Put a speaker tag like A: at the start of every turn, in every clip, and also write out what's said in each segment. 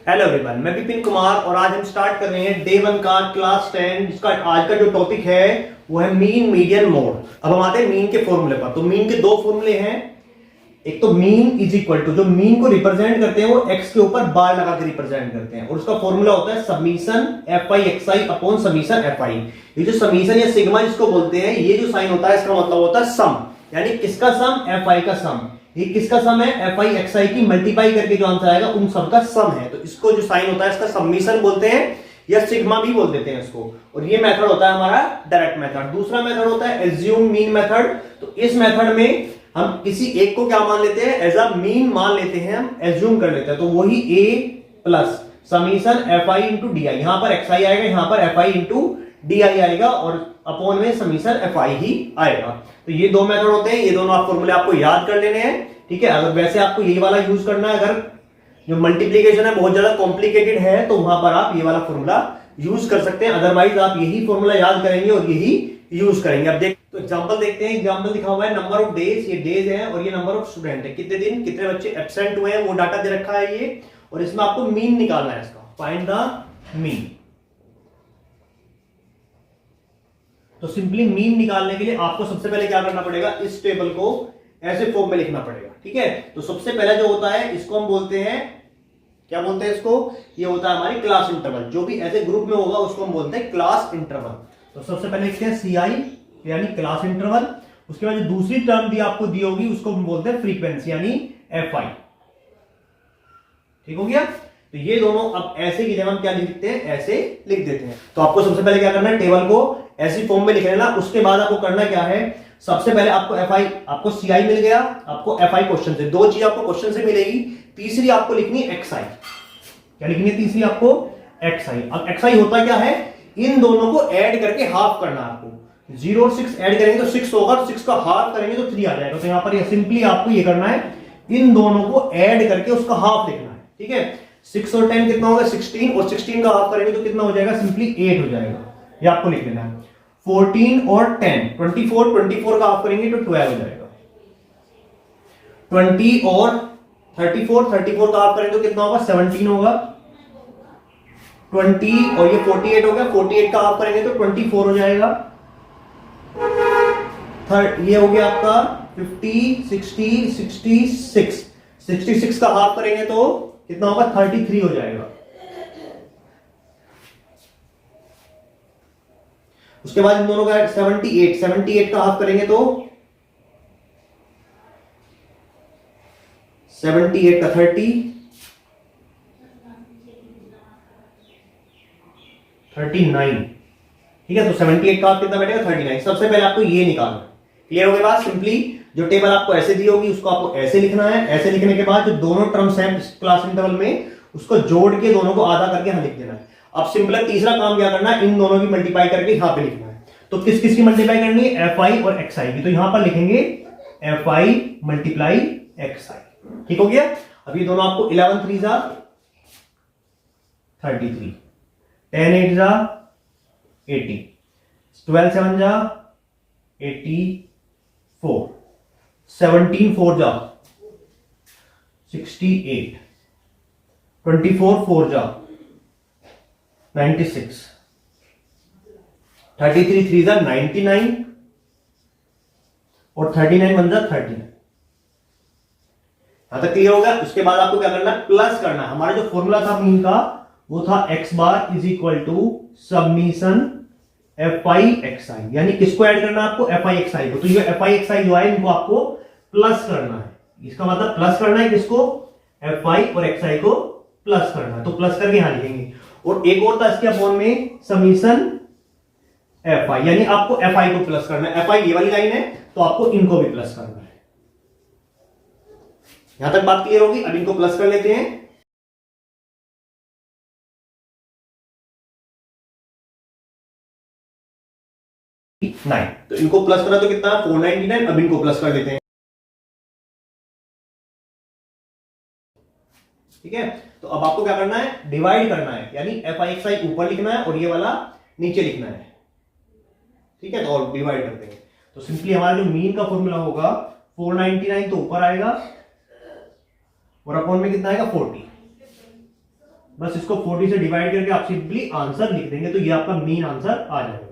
A: Hello everyone, मैं विपिन कुमार और आज हम स्टार्ट कर रहे हैं डे 1 का क्लास 10 जिसका आज का जो टॉपिक है वो है मीन मीडियन मोड। अब हम आते हैं मीन के फॉर्मूले पर। तो मीन के दो फॉर्मूले हैं। एक तो मीन इज इक्वल टू, जो मीन को रिप्रेजेंट करते हैं वो एक्स के ऊपर बार लगा के रिप्रेजेंट करते हैं और उसका फॉर्मूला होता है summation F I X I upon summation F आई। ये जो समीशन या सिग्मा जिसको बोलते हैं, ये जो साइन होता है इसका मतलब होता है सम, यानी किसका सम? एफ आई का सम। ये किसका सम है? एफ आई एक्स आई की मल्टीप्लाई करके जो आंसर आएगा उन सब का सम है। तो इसको जो साइन होता है इसका समीशन बोलते हैं या सिग्मा भी बोल देते हैं इसको। और ये मेथड होता है हमारा डायरेक्ट मेथड। दूसरा मेथड होता है एज्यूम मीन मेथड। तो इस मेथड में हम किसी एक को क्या मान लेते हैं? एज अ मीन मान लेते हैं, हम एज्यूम कर लेते हैं। तो वही A plus summation F I into D I, यहां पर एक्स आई आएगा, यहां पर F I into D I आएगा और अपॉन में समीशन एफ आई ही आएगा। तो ये दो मेथड होते हैं, ये दोनों आप फॉर्मूले आपको याद कर लेने हैं, ठीक है। अगर वैसे आपको यही वाला यूज करना है, अगर जो मल्टीप्लीकेशन है बहुत ज्यादा कॉम्प्लिकेटेड है तो वहां पर आप ये वाला फॉर्मूला यूज कर सकते हैं। अदरवाइज आप यही फॉर्मूला याद करेंगे और यही यूज करेंगे। अब तो एग्जांपल देखते हैं। एग्जांपल लिखा हुआ है नंबर ऑफ डेज, ये डेज है और ये नंबर ऑफ स्टूडेंट है, कितने दिन कितने बच्चे एब्सेंट हुए हैं वो डाटा दे रखा है ये। और इसमें आपको मीन निकालना है इसका, फाइंड द मीन। तो सिंपली मीन निकालने के लिए आपको सबसे पहले क्या करना पड़ेगा? इस टेबल को ऐसे फॉर्म में लिखना पड़ेगा, ठीक है। तो सबसे पहला जो होता है इसको हम बोलते हैं, क्या बोलते हैं इसको? ये होता है हमारी क्लास इंटरवल। जो भी ऐसे ग्रुप में होगा उसको हम बोलते हैं क्लास इंटरवल। तो सबसे पहले लिखते हैं सी आई यानी क्लास इंटरवल। उसके बाद जो दूसरी टर्म भी आपको दी होगी उसको हम बोलते हैं फ्रीक्वेंसी यानी एफ आई। ठीक हो गया। तो ये दोनों अब ऐसे की जगह हम क्या लिखते हैं? ऐसे लिख देते हैं। तो आपको सबसे पहले क्या करना है? टेबल को ऐसी फॉर्म में लिख लेना। उसके बाद आपको करना क्या है? सबसे पहले आपको एफ आई, आपको सी आई मिल गया, आपको एफ आई क्वेश्चन से, दो चीज आपको क्वेश्चन से मिलेगी। तीसरी आपको लिखनी है एक्स आई। क्या लिखनी है तीसरी आपको? एक्स आई। अब एक्स आई होता क्या है? इन दोनों को ऐड करके हाफ करना है आपको। 0 और 6 ऐड करेंगे तो 6 होगा, 6 का हाफ करेंगे तो 3 आ जाएगा। तो यहां पर सिंपली आपको ये करना है, इन दोनों को ऐड करके उसका हाफ लिखना है, ठीक है। 6 और 10 कितना होगा? 16, और 16 का हाफ करेंगे तो कितना हो जाएगा? सिंपली 8 हो जाएगा। ये आपको लिख लेना है। 14 और 10, 24 का हाफ करेंगे तो 12 हो जाएगा। 20 और 34 का हाफ करेंगे तो कितना होगा? 17 होगा। 20 और ये 48 हो गया, 48 का हाफ करेंगे तो 24 हो जाएगा। ये हो गया आपका 50, 60, 66, 66 का हाफ करेंगे तो कितना होगा? 33 हो जाएगा। उसके बाद इन दोनों का 78 का हाफ करेंगे तो 78 का 39, ठीक है। तो 78 का हाफ कितना बैठेगा? 39। सबसे पहले आपको ये निकालना है। क्लियर हो गया बात? सिंपली जो टेबल आपको ऐसे दी होगी उसको आपको ऐसे लिखना है। ऐसे लिखने के बाद जो दोनों टर्म्स हैं क्लास इंटरवल में उसको जोड़ के दोनों को आधा करके यहां लिख देना है। अब सिंपल तीसरा काम क्या करना है? इन दोनों की मल्टीप्लाई करके यहां पे लिखना है। तो किस किस की मल्टीप्लाई करनी है? एफ आई और एक्स आई की। तो यहां पर लिखेंगे एफ आई मल्टीप्लाई एक्स आई। ठीक हो गया। अब ये दोनों आपको 11 3 जा 33, 10 8 जा 80, 12 7 जा 84, 17 4 जा 68, 24 4 जा 96, 33 3 जा 99 और 39 1 जा 39। यहां तक क्लियर होगा। उसके बाद आपको क्या करना है? प्लस करना है। हमारा जो फॉर्मूला था मीन का वो था X bar is equal to summation F I X I, यानी किसको ऐड करना है आपको? एफ आई एक्स आई को। तो ये एफ आई एक्स आई जो है इनको आपको प्लस करना है। इसका मतलब प्लस करना है किसको? एफ आई और एक्स आई को प्लस करना है। तो प्लस करके यहां लिखेंगे। और एक और था इसके अपॉन में समीशन एफ आई, यानी आपको एफ आई को प्लस करना है। एफ आई ये वाली लाइन है तो आपको इनको भी प्लस करना है। यहां तक बात क्लियर होगी। अब इनको प्लस कर लेते हैं। तो इनको प्लस करना तो कितना? 499। अब इनको प्लस कर देते हैं, ठीक है। तो अब आपको क्या करना है? डिवाइड करना है, यानी एफ आई एक्स आई ऊपर लिखना है और ये वाला नीचे लिखना है, ठीक है। तो और डिवाइड करते हैं। तो सिंपली हमारा जो मीन का फॉर्मूला होगा 499 तो ऊपर आएगा और अपॉन में कितना आएगा? 40। बस इसको 40 से डिवाइड करके आप सिंपली आंसर लिख देंगे, तो ये आपका मेन आंसर आ जाएगा।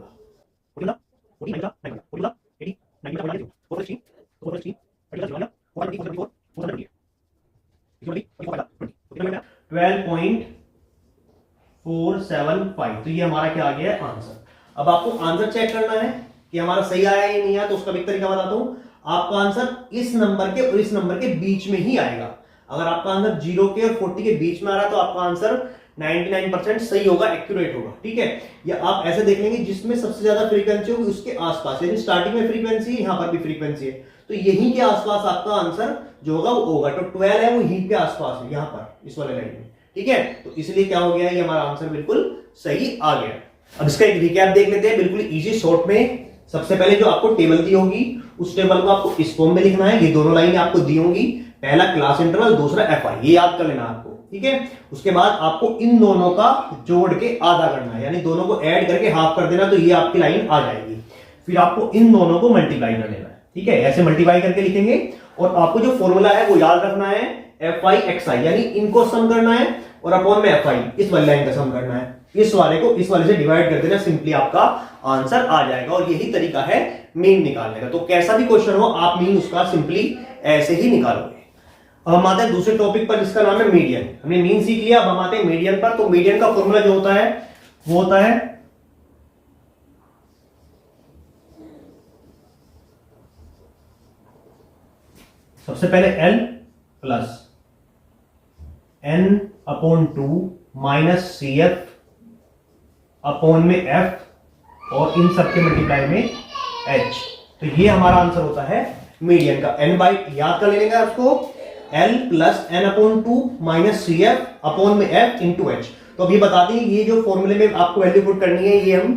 A: तो ये हमारा क्या आ गया है आंसर। अब आपको आंसर चेक करना है कि हमारा सही आया या नहीं आया, तो उसका भी तरीका बताता हूं। आपका आंसर इस नंबर के और इस नंबर के बीच में ही आएगा। अगर आपका आंसर 0 के और 40 के बीच में आ रहा है तो आपका आंसर 99% सही होगा, एक्यूरेट होगा, ठीक है। या आप ऐसे देख लेंगे जिसमें सबसे ज्यादा फ्रीक्वेंसी होगी उसके आसपास, यानी स्टार्टिंग में फ्रीक्वेंसी, यहां पर भी फ्रीक्वेंसी है, तो यहीं के आसपास आपका आंसर जो होगा वो होगा। तो 12 है वो यहीं के आसपास है, यहां पर इस वाले लाइन में, ठीक है। तो इसलिए क्या हो गया, ये हमारा आंसर बिल्कुल सही आ गया। अब इसका एक रिकैप देख लेते हैं बिल्कुल इजी शॉर्ट में। सबसे पहले जो आपको टेबल दी होगी उस टेबल को आपको इस फॉर्म में लिखना है। ये दोनों लाइनें आपको दी होंगी, पहला क्लास इंटरवल, दूसरा एफआई, ये याद कर लेना आपको, ठीक है। उसके बाद आपको इन दोनों का जोड़ के आधा करना है, यानी दोनों को ऐड करके हाफ कर देना, तो ये आपकी लाइन आ जाएगी। फिर आपको इन दोनों को मल्टीप्लाई कर लेना है, ठीक है। ऐसे मल्टीप्लाई करके लिखेंगे और आपको जो फॉर्मूला है वो याद रखना है, एफ आई एक्स आई, यानी इनको सम करना है और अपॉन में एफ आई, इस वाली लाइन का सम करना है। इस वाले को इस वाले से डिवाइड कर देना, सिंपली आपका आंसर आ जाएगा। और यही तरीका है मीन निकालने का। तो कैसा भी क्वेश्चन हो आप मीन उसका सिंपली ऐसे ही निकालोगे। अब हम आते हैं दूसरे टॉपिक पर जिसका नाम है मीडियन। हमने मीन सीख लिया, अब हम आते हैं मीडियन पर। तो मीडियन का फॉर्मूला जो होता है वो होता है सबसे पहले L plus n/2 minus CF upon में F और इन सबके मल्टीप्लाई में H। तो ये हमारा आंसर होता है मीडियन का। n बाई याद कर लेंगे उसको, L plus n/2 minus CF upon में F इंटू H। तो अब ये बताते हैं, ये जो फॉर्मूले में आपको वैल्यू पुट करनी है, ये हम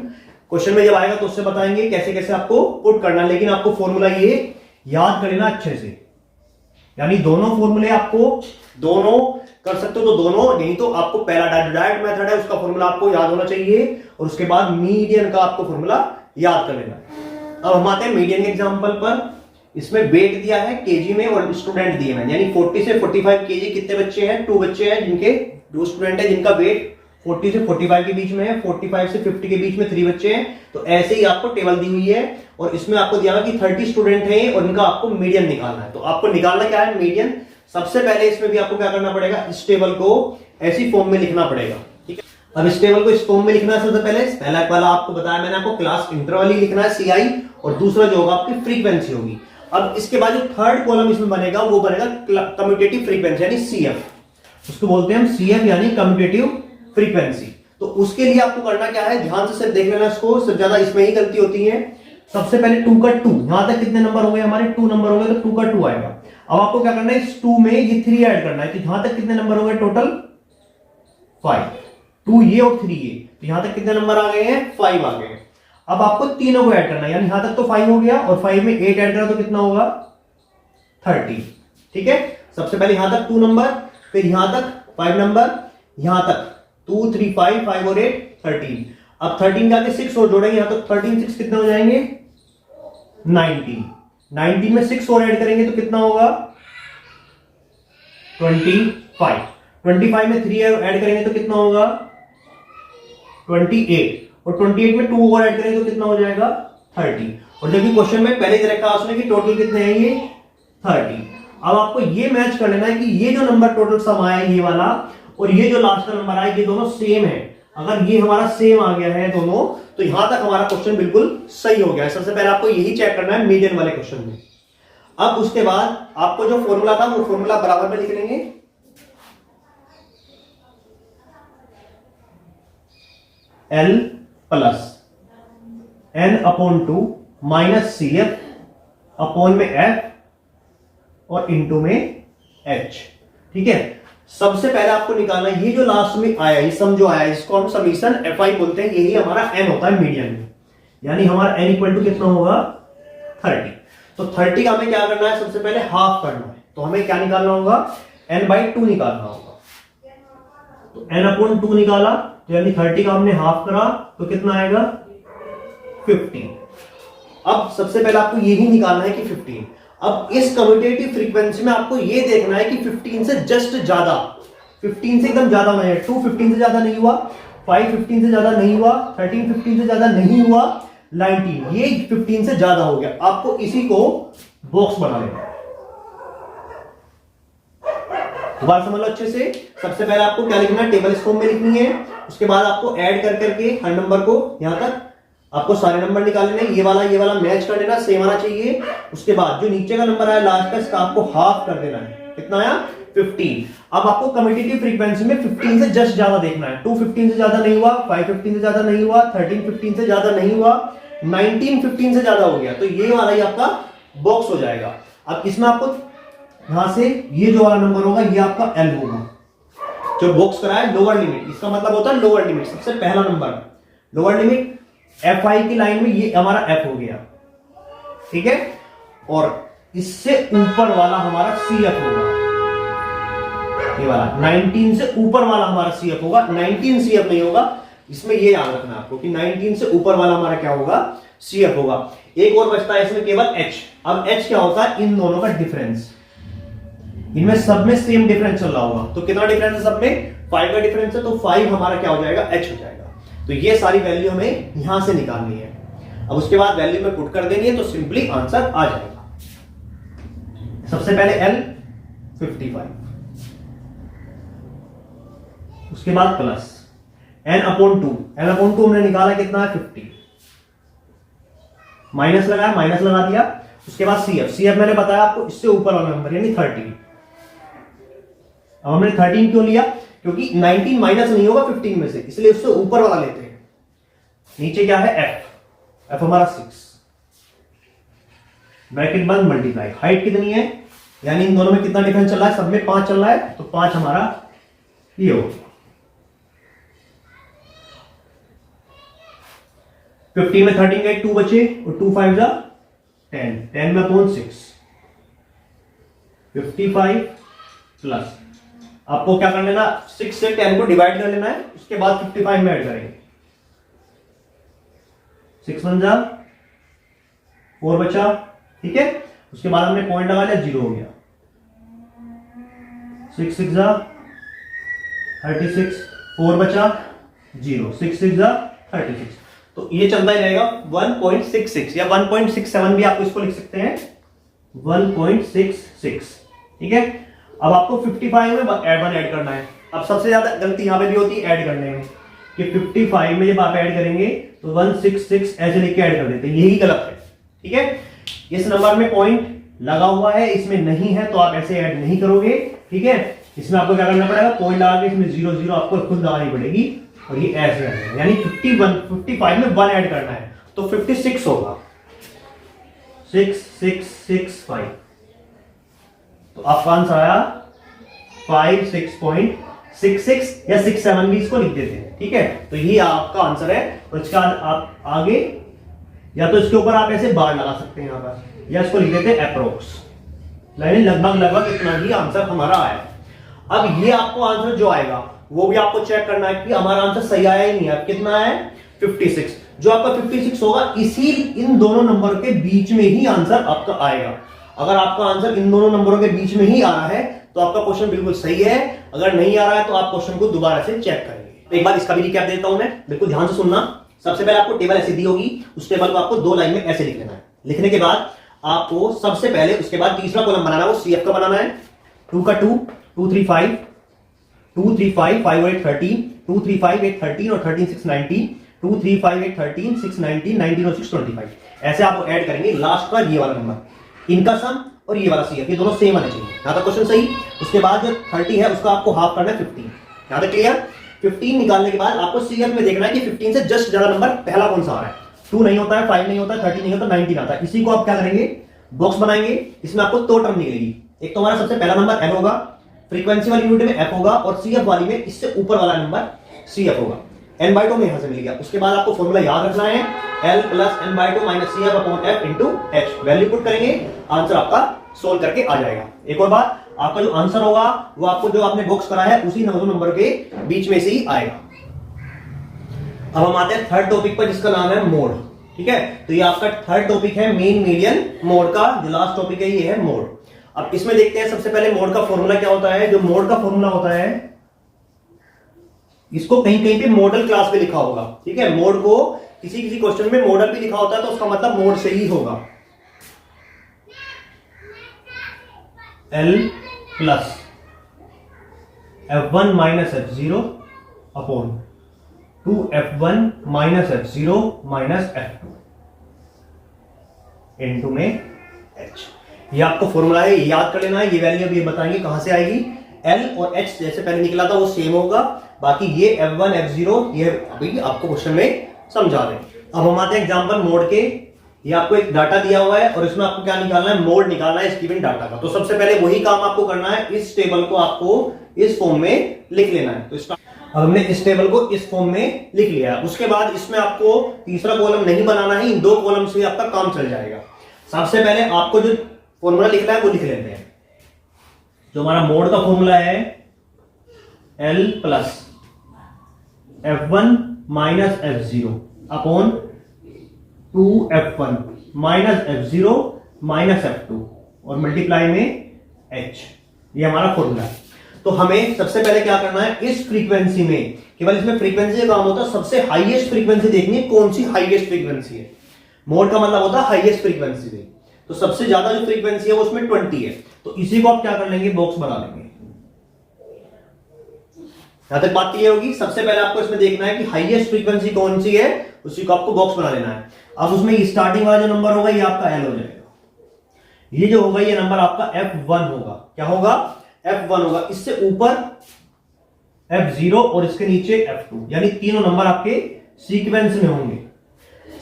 A: क्वेश्चन में जब आएगा तो उससे बताएंगे कैसे कैसे आपको पुट करना है। लेकिन आपको फॉर्मूला ये याद कर लेना अच्छे से, यानी दोनों फॉर्मूले आपको दोनों कर सकते हो तो दोनों, नहीं तो आपको पहला डायरेक्ट मेथड है उसका फॉर्मूला आपको याद होना चाहिए और उसके बाद मीडियन का आपको फॉर्मूला याद कर लेना। अब हम आते हैं मीडियन के एग्जांपल पर। इसमें वेट दिया है केजी में और स्टूडेंट दिए हैं, यानी 40 से 45 केजी कितने बच्चे हैं, 2 बच्चे हैं, जिनके 2 स्टूडेंट हैं जिनका वेट 40 से 45 के बीच में है, 45 से 50 के बीच में 3 बच्चे हैं। तो ऐसे ही आपको टेबल दी हुई है और इसमें आपको दिया हुआ कि 30 स्टूडेंट हैं और इनका आपको मीडियन निकालना है। तो आपको निकालना क्या है, मीडियन। सबसे पहले इसमें भी आपको क्या करना पड़ेगा, इस टेबल को ऐसी फॉर्म में लिखना पड़ेगा, ठीक है। अब इस टेबल को इस फॉर्म में लिखना है। सबसे पहले पहला वाला आपको बताया मैंने, आपको क्लास इंटरवल ही लिखना है CI, और दूसरा जो होगा आपकी फ्रीक्वेंसी होगी। अब इसके बाद जो थर्ड कॉलम इसमें बनेगा वो बनेगा कम्यूटेटिव फ्रीक्वेंसी, यानी CF। उसको बोलते हैं हम CF, यानी कम्यूटेटिव फ्रीक्वेंसी। तो उसके लिए आपको करना क्या है, ध्यान से सिर्फ देख लेना इसको, सबसे ज्यादा इसमें ही गलती होती है। सबसे पहले 2 का 2, यहां तक कितने नंबर हो गए हमारे, 2 नंबर हो गए, तो 2 का 2 आएगा। अब आपको क्या करना है, इस 2 में ये 3 ऐड करना है, तो यहां तक कितने नंबर हो गए टोटल, 5। 2 ये और 3 ये, तो यहां तक कितने नंबर आ गए हैं, 5 आ गए हैं। अब आपको तीनों को ऐड करना है, यानी यहां तक तो 5 हो गया और 5 में 8 ऐड करा तो कितना होगा, 30, ठीक है। सबसे पहले यहां तक 2 नंबर, फिर यहां तक 5 नंबर, यहां तक 2 3 5 5 और 8 13। अब 13 के आगे 6 और जोड़ेंगे, यहां तक 13 6 कितने हो जाएंगे, 19। 19 में 6 और ऐड करेंगे तो कितना होगा, 25। 25 में 3 ऐड करेंगे तो कितना होगा, 28। और 28 में 2 और ऐड करेंगे तो कितना हो जाएगा, 30। और देखिए क्वेश्चन में पहले ही रखा उसने कि टोटल कितने हैं, ये 30। अब आपको ये मैच कर लेना है कि ये जो नंबर टोटल सम आया ये वाला और ये जो लास्ट का नंबर आया ये दोनों सेम है। अगर ये हमारा सेम आ गया है दोनों, तो यहां तक हमारा क्वेश्चन बिल्कुल सही हो गया है। सबसे पहले आपको यही चेक करना है मीडियन वाले क्वेश्चन में। अब उसके बाद आपको जो फॉर्मूला था वो फॉर्मूला बराबर में लिख लेंगे, L plus n/2 minus CF upon में F और इंटू में H, ठीक है। सबसे पहले आपको निकालना है ये जो लास्ट में आया, ये सम जो आया इसको हम समीशन FI बोलते हैं, यही हमारा n होता है मीडियन में, यानी हमारा n इक्वल टू कितना होगा, 30। तो 30 का हमें क्या करना है, सबसे पहले हाफ करना है, तो हमें क्या निकालना होगा, n/2 निकालना होगा। तो n/2 निकाला, तो यानी 30 का हमने हाफ करा तो कितना आएगा, 15। अब सबसे पहले आपको यही निकालना है कि 15। अब इस कम्यूटेटिव फ्रीक्वेंसी में आपको यह देखना है कि 15 से जस्ट ज्यादा, 15 से एकदम ज्यादा होना चाहिए। 2 15 से ज्यादा नहीं हुआ, 5 15 से ज्यादा नहीं हुआ, 13 15 से ज्यादा नहीं हुआ, 19 ये 15 से ज्यादा हो गया। आपको इसी को बॉक्स बना लेना है। तो बात समझ लो अच्छे से। सबसे पहले आपको क्या लिखना है, टेबल इस फॉर्म में लिखनी है। उसके बाद आपको ऐड कर करके हर नंबर को यहां तक आपको सारे नंबर निकाल लेने, ये वाला मैच कर लेना, सेम आना चाहिए। उसके बाद जो नीचे का नंबर आया लास्ट का, इसका आपको हाफ कर देना है। कितना आया, 15। अब आपको कम्यूटेटिव फ्रीक्वेंसी में 15 से जस्ट ज्यादा देखना है। 2 15 से ज्यादा नहीं हुआ, 5 15 से ज्यादा नहीं हुआ, 13 15 से ज्यादा नहीं हुआ, 19 15 से ज्यादा हो गया, तो ये वाला ही आपका बॉक्स हो जाएगा। अब इसमें आपको यहां से ये जो वाला नंबर होगा ये आपका एल होगा। जो बॉक्स करा है लोअर लिमिट, इसका मतलब होता है लोअर लिमिट, सबसे पहला number lower limit. F I की लाइन में ये हमारा एफ हो गया, ठीक है। और इससे ऊपर वाला हमारा सी एफ होगा, ये वाला 19 से ऊपर वाला हमारा सी एफ होगा। 19 सी एफ नहीं होगा, इसमें ये याद रखना आपको कि 19 से ऊपर वाला हमारा क्या होगा, सी एफ होगा। एक और बचता है इसमें केवल एच। अब एच क्या होता है, इन दोनों का डिफरेंस। इनमें सब में सेम डिफरेंस चल रहा होगा, तो कितना डिफरेंस है सब में, 5 का डिफरेंस है, तो 5 हमारा क्या हो जाएगा, एच हो जाएगा। तो ये सारी वैल्यू हमें यहां से निकालनी है। अब उसके बाद वैल्यू में पुट कर देनी है, तो सिंपली आंसर आ जाएगा। सबसे पहले एल 55, उसके बाद प्लस n/2, n/2 हमने निकाला कितना है, 50, माइनस लगाया, माइनस लगा दिया। उसके बाद CF मैंने बताया आपको इससे ऊपर वाला नंबर यानी 30। अब हमने 13 क्यों लिया, क्योंकि 19 माइनस नहीं होगा 15 में से, इसलिए उससे ऊपर वाला लेते हैं। नीचे क्या है, F हमारा 6, ब्रैकेट बंद, मल्टीप्लाई। हाइट कितनी है, यानी इन दोनों में कितना डिफरेंस चल रहा है, सब में 5 चल रहा है, तो 5 हमारा ये हो। 50 में 13 गए, 2 बचे, और 2 5 जा 10, 10 में अपॉन 6, 55 प्लस आपको क्या कर लेना, 6 से 10 को डिवाइड कर लेना है, उसके बाद 55 में ऐड करेंगे। 6 1 जा 4 बचा, ठीक है। उसके बाद हमने पॉइंट लगा लिया, 0 हो गया। 6 6 जा 36, 4 बचा 0, 6 6 जा 36, तो ये चलता ही रहेगा 1.66 या 1.67 भी आपको इसको लिख सकते हैं, 1.66, ठीक है। अब आपको 55 में 1 ऐड करना है। अब सबसे ज्यादा गलती यहां पे भी होती है ऐड करने में, कि 55 में जब आप ऐड करेंगे तो 166 ऐसे लिख के ऐड कर देते हैं, यही गलत है, ठीक है। इस नंबर में पॉइंट लगा हुआ है, इसमें नहीं है, तो आप ऐसे ऐड नहीं करोगे, ठीक है। इसमें आपको क्या करना पड़ेगा, पॉइंट लगा के इसमें 0 0 आपको खुद लगानी पड़ेगी, और ये ऐसे है, यानी 55 में 1 ऐड करना है, तो 56 होगा, 6665। तो आपका आंसर आया 56.66 या 67 भी इसको लिख देते हैं, ठीक है। तो ये आपका आंसर है। और इसका आप आगे या तो इसके ऊपर आप ऐसे बार लगा सकते हैं यहां पर, या इसको लिख देते हैं अप्रोक्स, यानी लगभग इतना ही आंसर हमारा आया। अब ये आपको आंसर जो आएगा वो भी आपको चेक करना है कि हमारा आंसर सही आया ही नहीं है। कितना है, 56। जो आपका 56 होगा, इसी इन दोनों नंबर के बीच में ही आंसर आपका आएगा। अगर आपका आंसर इन दोनों नंबरों के बीच में ही आ रहा है तो आपका क्वेश्चन बिल्कुल सही है। अगर नहीं आ रहा है तो आप क्वेश्चन को दोबारा से चेक करेंगे। तो एक बार इसका भी रिकैप देता हूं मैं, बिल्कुल ध्यान से सुनना। सबसे पहले आपको टेबल ऐसे दी होगी, उस टेबल को आपको 2 लाइन में ऐसे लिख लेना है। लिखने के बाद आपको सबसे पहले उसके बाद तीसरा कॉलम बनाना है, वो CF का बनाना है। 2 का 2, 2 3 5, 2 3 5, 5 और 8 13, 2 3 5 8 13 और 13 6 19, 2 3 5 8 13 6 19, 19 और 6 25। ऐसे आप ऐड करेंगे लास्ट का ये वाला नंबर, इनका सम और ये वाला CF, ये दोनों सेम आने चाहिए। यहां तक क्वेश्चन सही। उसके बाद जो 30 है उसका आपको हाफ करना है 15। यहां तक क्लियर। 15 निकालने के बाद आपको CF में देखना है कि 15 से जस्ट ज्यादा नंबर पहला कौन सा आ रहा है। 2 नहीं होता है, 5 नहीं होता है, 30 नहीं होता, 19 आता है। इसी को आप क्या करेंगे, बॉक्स बनाएंगे। इसमें आपको 2 टर्म निकलेगी। एक तो हमारा सबसे पहला नंबर N होगा, फ्रीक्वेंसी वाली यूनिट में F होगा, और CF वाली में इससे ऊपर वाला नंबर CF होगा। n/2 में यहां से मिल गया। उसके बाद आपको फॉर्मूला याद रखना है, L + n/2 - CF / F × H। Value put करेंगे, आंसर आपका सोल्व करके आ जाएगा। एक और बात, आपका जो आंसर होगा वो आपको जो आपने बॉक्स करा है उसी नंबर के बीच में से ही आएगा। अब हम आते हैं थर्ड टॉपिक पर, जिसका नाम है मोड, ठीक है। तो ये आपका थर्ड टॉपिक है मीन मीडियन मोड का। जो लास्ट टॉपिक है ये है मोड। अब इसमें देखते हैं सबसे पहले मोड का फॉर्मूला क्या होता है। जो मोड का फॉर्मूला होता है इसको कहीं कहीं पे मॉडल क्लास पे लिखा होगा, ठीक है। मोड को किसी किसी क्वेश्चन में मॉडल भी लिखा होता है, तो उसका मतलब मोड से ही होगा। L plus F1 minus F0 upon 2F1 minus F0 minus F2 into में H। ये आपको फॉर्मूला है, ये याद कर लेना है। ये वैल्यू अभी बताएंगे कहां से आएगी। L और H जैसे पहले निकला था वो सेम होगा, बाकी ये F1 F0 ये अभी आपको क्वेश्चन में समझा रहे हैं। अब हम आते हैं एग्जांपल मोड के। ये आपको एक डाटा दिया हुआ है और इसमें आपको क्या निकालना है, मोड निकालना है इस गिवन डाटा का। तो सबसे पहले वही काम आपको करना है, इस टेबल को आपको इस फॉर्म में लिख लेना है। तो अब हमने इस टेबल को इस फॉर्म में लिख लिया है। उसके बाद इसमें आपको तीसरा कॉलम नहीं बनाना है, इन दो कॉलम से आपका काम चल जाएगा। सबसे पहले आपको जो फॉर्मूला लिखना है वो लिख लेते हैं। जो हमारा मोड का फॉर्मूला है L plus F1 minus F0 upon 2F1 minus F0 minus F2 और मल्टीप्लाई में H। ये हमारा फॉर्मूला है। तो हमें सबसे पहले क्या करना है, इस फ्रीक्वेंसी में, केवल इसमें फ्रीक्वेंसी का काम होता है, सबसे हाईएस्ट फ्रीक्वेंसी देखनी है कौन सी हाईएस्ट फ्रीक्वेंसी है। मोड का मतलब होता है हाईएस्ट फ्रीक्वेंसी में। तो सबसे ज्यादा जो फ्रीक्वेंसी है वो उसमें 20 है। तो इसी को आप क्या कर लेंगे, बॉक्स बना लेंगे। यहां तक बात क्लियर होगी। सबसे पहले आपको इसमें देखना है कि हाईएस्ट फ्रीक्वेंसी कौन सी है, उसी को आपको बॉक्स बना लेना है। अब उसमें स्टार्टिंग वाला जो नंबर होगा ये आपका L हो जाएगा। ये जो होगा ये नंबर आपका F1 होगा। क्या होगा, F1 होगा। इससे ऊपर F0 और इसके नीचे F2, यानी तीनों नंबर आपके सीक्वेंस में होंगे।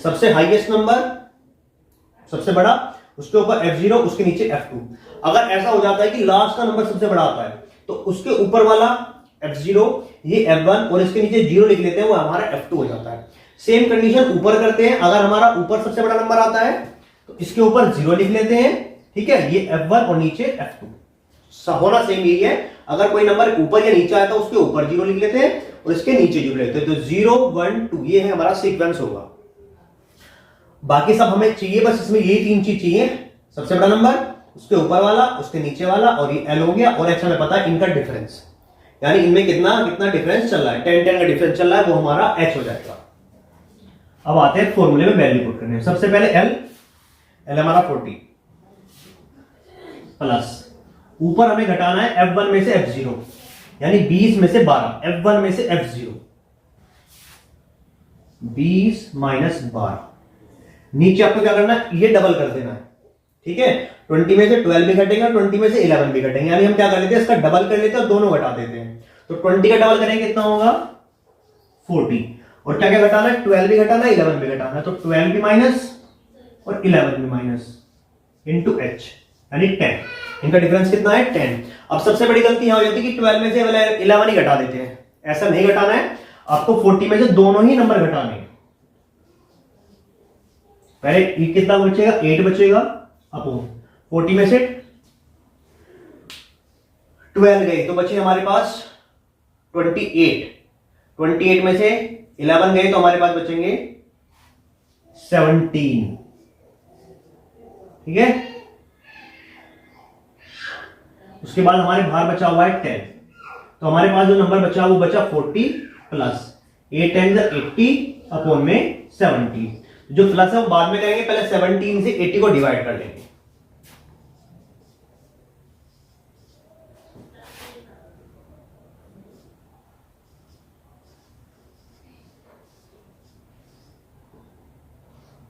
A: सबसे हाईएस्ट नंबर सबसे बड़ा, उसके ऊपर F0, उसके नीचे F2। अगर ऐसा हो जाता है कि लास्ट का नंबर सबसे बड़ा आता है तो उसके ऊपर वाला F0, ये F1 और इसके नीचे 0 लिख लेते हैं, वो हमारा F2 हो जाता है। सेम कंडीशन ऊपर करते हैं। अगर हमारा ऊपर सबसे बड़ा नंबर आता है तो इसके ऊपर 0 लिख लेते हैं, ठीक है। ये F1 और नीचे F2 होना सेम यही है। अगर कोई नंबर ऊपर या नीचे आया तो उसके ऊपर 0 लिख लेते हैं और इसके नीचे 0 लिखते हैं। तो 0 1 2 ये है हमारा सीक्वेंस होगा। बाकी सब हमें चाहिए, बस इसमें ये तीन चीज चाहिए। सबसे बड़ा नंबर, उसके ऊपर वाला, उसके नीचे वाला, और ये L हो गया। और H हमें पता है इनका डिफरेंस, यानी इनमें कितना कितना डिफरेंस चल रहा है। 10 का डिफरेंस चल रहा है, वो हमारा H हो जाएगा। अब आते हैं फॉर्मूले में वैल्यू पुट करने। सबसे पहले L हमारा 40 प्लस ऊपर हमें घटाना है F1 में से F0, यानी 20 में से 12, F1 में से F0 20 माइनस 12। नीचे आपको क्या करना है, ये डबल कर देना है, ठीक है। 20 में से 12 भी घटेगा, 20 में से 11 भी घटेंगे, यानी हम क्या कर लेते हैं, इसका डबल कर लेते हैं और दोनों घटा देते हैं। तो 20 का डबल करेंगे कितना होगा 40, और क्या क्या घटाना है, 12 भी घटाना है, 11 भी घटाना है। तो 12 भी माइनस और 11 भी माइनस इंटू H, यानी 10। इनका डिफरेंस कितना है 10। अब सबसे बड़ी गलती यहां हो जाती है कि 12 में से 11 ही घटा देते हैं। ऐसा नहीं घटाना है, आपको 40 में से दोनों ही नंबर घटाने हैं। पहले ये कितना बचेगा, 8 बचेगा, अपॉन 40 में से 12 गए तो बचे हमारे पास 28। 28 में से 11 गए तो हमारे पास बचेंगे 17, ठीक है। उसके बाद हमारे बाहर बचा हुआ है 10, तो हमारे पास जो नंबर बचा वो बचा 40 प्लस 8 10 80 अपॉन में 70। जो प्लस है वो बाद में करेंगे, पहले 17 से 80 को डिवाइड कर लेंगे।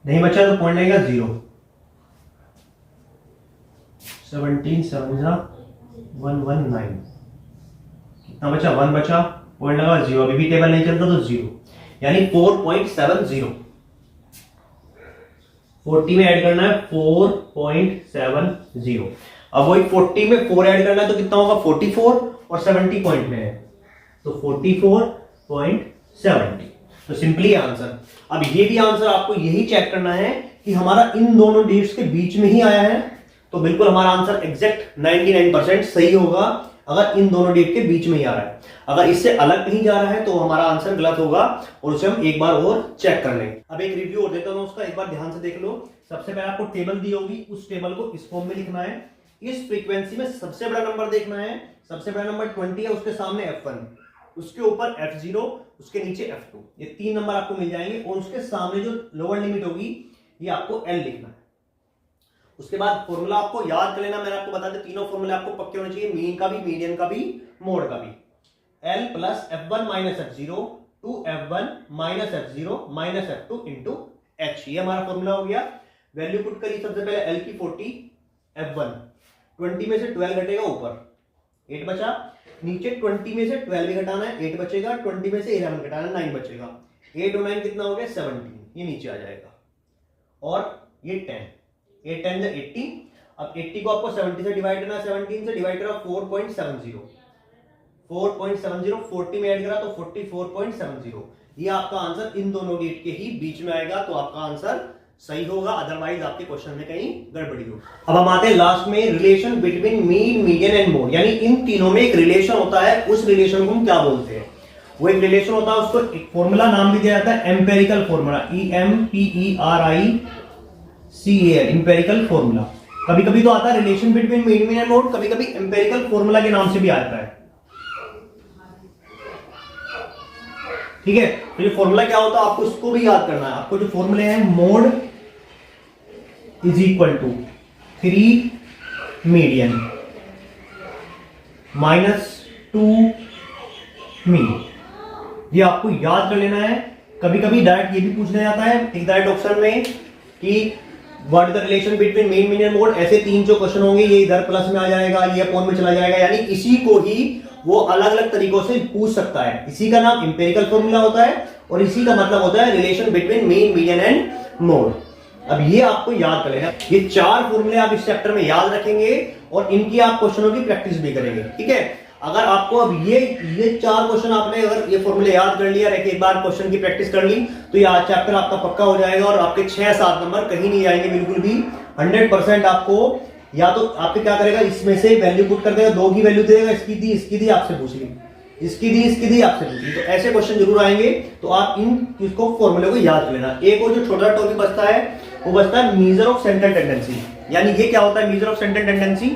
A: नहीं बचा तो पॉइंट लगेगा 0। 17 7 119, कितना बचा 1 बचा, पॉइंट लगा 0। अभी भी टेबल नहीं चलता तो 0, यानी 4.70। 40 में ऐड करना है 4.70। अब वही 40 में 4 ऐड करना है तो कितना होगा 44, और 70 पॉइंट में है तो 44.70। तो सिंपली आंसर। अब ये भी आंसर आपको यही चेक करना है कि हमारा इन दोनों डेट्स के बीच में ही आया है, तो बिल्कुल हमारा आंसर एग्जैक्ट 99% सही होगा अगर इन दोनों डेट के बीच में ही आ रहा है। अगर इससे अलग कहीं जा रहा है तो हमारा आंसर गलत होगा, और उसे हम एक बार और चेक कर लेंगे। अब एक रिव्यू और देता हूं उसका, एक बार ध्यान से देख लो। सबसे पहले आपको टेबल दी होगी, उस टेबल को इस फॉर्म में लिखना है। इस फ्रीक्वेंसी में सबसे बड़ा नंबर देखना है, सबसे बड़ा नंबर 20 है, उसके सामने F1, उसके ऊपर F0, उसके नीचे F2, ये 3 नंबर आपको मिल जाएंगे और उसके सामने जो लोअर लिमिट होगी ये आपको L लिखना है। उसके बाद फॉर्मूला आपको याद कर लेना, मैंने आपको बता दिया तीनों फॉर्मूले आपको पक्के होने चाहिए, मीन का भी, मीडियन का भी, मोड का भी। L plus F1 minus F0 two F1 minus F0 minus F2 into H, ये हमारा फॉर्मूला हो गया। वैल्यू पुट करी सबसे पहले L की 40, F1 20 में से 12 घटेगा, ऊपर 8 बचा, नीचे 20 में से 12 भी घटाना है, 8 बचेगा, 20 में से 11 घटाना है, 9 बचेगा, 8 और 9 कितना हो गया 17, ये नीचे आ जाएगा। और ये 10, 8 10 80, अब 80 को आपको 70 से डिवाइड करना, 17 से डिवाइड करा 4.70, 4.70 40 में ऐड करा तो 44.70, ये आपका आंसर इन दोनों गेट के ही बीच में आएगा, तो आपका आंसर सही होगा, अदरवाइज आपके क्वेश्चन में कहीं गड़बड़ी हो। अब हम आते हैं लास्ट में, relation between mean, median and mode, यानी इन तीनों में एक रिलेशन होता है, उस रिलेशन को हम क्या बोलते हैं? वो एक रिलेशन होता है, उसको एक फॉर्मूला नाम भी दिया जाता है empirical formula, EMPERICAL, empirical formula. कभी कभी तो आता है relation between mean, median and mode, कभी कभी एम्पेरिकल फॉर्मूला के नाम से भी आता है। ठीक है, तो ये फॉर्मूला क्या होता है आपको उसको भी याद करना है। आपको जो फॉर्मूले हैं, mode is equal to 3 median minus 2 mean, ये आपको याद कर लेना है। कभी कभी डायरेक्ट ये भी पूछना जाता है एक डायरेक्ट ऑप्शन में कि what is the relation between mean, median, mode, ऐसे 3 जो क्वेश्चन होंगे, ये इधर प्लस में आ जाएगा, ये अपॉन में चला जाएगा, यानी इसी को ही वो अलग अलग तरीकों से पूछ सकता है। इसी का नाम एम्पिरिकल फॉर्मूला होता है और इसी का मतलब होता है relation between mean, median and mode. अब ये आपको याद कर लेना, ये 4 फॉर्मूले आप इस चैप्टर में याद रखेंगे और इनकी आप क्वेश्चनों की प्रैक्टिस भी करेंगे। ठीक है, अगर आपको अब ये 4 क्वेश्चन आपने अगर ये फॉर्मूले याद कर लिया, एक बार क्वेश्चन की प्रैक्टिस कर ली, तो ये चैप्टर आपका पक्का हो जाएगा और आपके 6-7 नंबर कहीं नहीं आएंगे बिल्कुल भी। 100% आपको या तो आपके क्या करेगा, इसमें से वैल्यू पुट कर देगा, 2 की वैल्यू देगा, इसकी दी आपसे पूछ ली, इसकी दी आपसे पूछ ली, तो ऐसे क्वेश्चन जरूर आएंगे। तो आप इन इसको फॉर्मूले को याद कर लेना। एक और जो छोटा टॉपिक बचता है वो बचता है मेजर ऑफ सेंट्रल टेंडेंसी, यानी ये क्या होता है मेजर ऑफ सेंट्रल टेंडेंसी?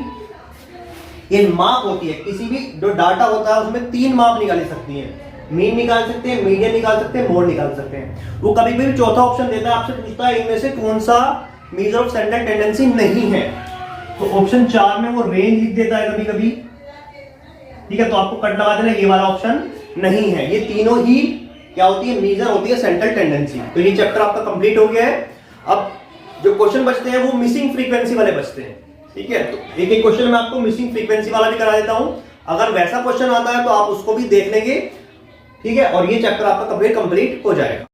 A: ये माप होती है, किसी भी जो डाटा होता है उसमें 3 माप निकाली सकती है, मीन निकाल सकते हैं, मीडियन निकाल सकते हैं, मोड निकाल सकते हैं। वो कभी भी चौथा ऑप्शन देता है, आपसे पूछता है इनमें से कौन सा मेजर ऑफ सेंट्रल टेंडेंसी नहीं है, तो ऑप्शन 4 में वो रेंज लिख देता है कभी कभी। ठीक है, तो आपको कट लगा देना, ये वाला ऑप्शन नहीं है, ये तीनों ही क्या होती है, मेजर होती है सेंट्रल टेंडेंसी। तो ये चैप्टर आपका कंप्लीट हो गया है। अब जो क्वेश्चन बचते हैं वो मिसिंग फ्रीक्वेंसी वाले बचते हैं। ठीक है, तो एक एक क्वेश्चन में आपको मिसिंग फ्रीक्वेंसी वाला भी करा देता हूं, अगर वैसा क्वेश्चन आता है तो आप उसको भी देख लेंगे। ठीक है, और ये चैप्टर आपका कंप्लीट हो जाएगा।